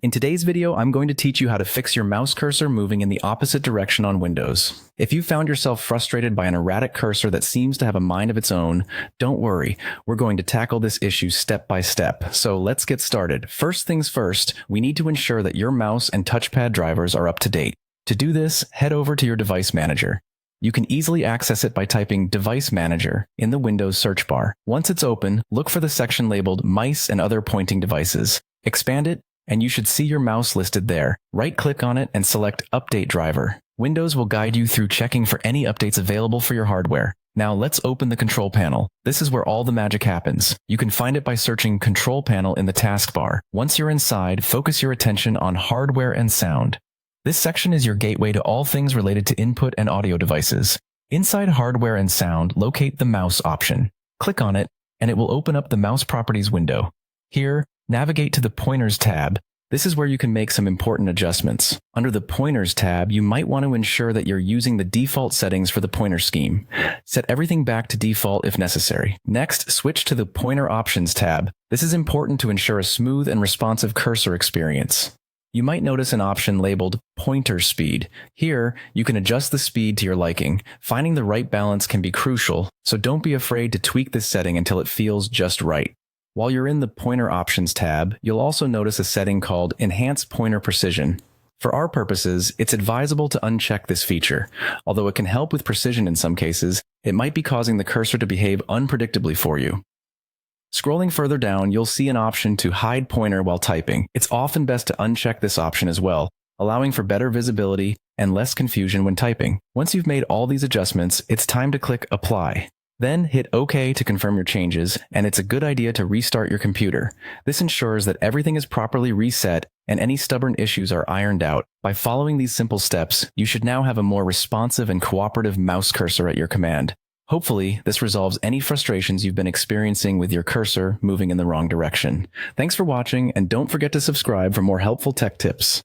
In today's video, I'm going to teach you how to fix your mouse cursor moving in the opposite direction on Windows. If you found yourself frustrated by an erratic cursor that seems to have a mind of its own, don't worry, we're going to tackle this issue step by step. So let's get started. First things first, we need to ensure that your mouse and touchpad drivers are up to date. To do this, head over to your device manager. You can easily access it by typing Device Manager in the Windows search bar. Once it's open, look for the section labeled Mice and Other Pointing Devices. Expand it, and you should see your mouse listed there. Right-click on it and select Update Driver. Windows will guide you through checking for any updates available for your hardware. Now let's open the control panel. This is where all the magic happens. You can find it by searching Control Panel in the taskbar. Once you're inside, focus your attention on Hardware and Sound. This section is your gateway to all things related to input and audio devices. Inside Hardware and Sound, locate the Mouse option. Click on it, and it will open up the Mouse Properties window. Here, navigate to the Pointers tab. This is where you can make some important adjustments. Under the Pointers tab, you might want to ensure that you're using the default settings for the pointer scheme. Set everything back to default if necessary. Next, switch to the Pointer Options tab. This is important to ensure a smooth and responsive cursor experience. You might notice an option labeled Pointer Speed. Here, you can adjust the speed to your liking. Finding the right balance can be crucial, so don't be afraid to tweak this setting until it feels just right. While you're in the Pointer Options tab, you'll also notice a setting called Enhance Pointer Precision. For our purposes, it's advisable to uncheck this feature. Although it can help with precision in some cases, it might be causing the cursor to behave unpredictably for you. Scrolling further down, you'll see an option to hide pointer while typing. It's often best to uncheck this option as well, allowing for better visibility and less confusion when typing. Once you've made all these adjustments, it's time to click Apply. Then hit OK to confirm your changes, and it's a good idea to restart your computer. This ensures that everything is properly reset and any stubborn issues are ironed out. By following these simple steps, you should now have a more responsive and cooperative mouse cursor at your command. Hopefully, this resolves any frustrations you've been experiencing with your cursor moving in the wrong direction. Thanks for watching, and don't forget to subscribe for more helpful tech tips.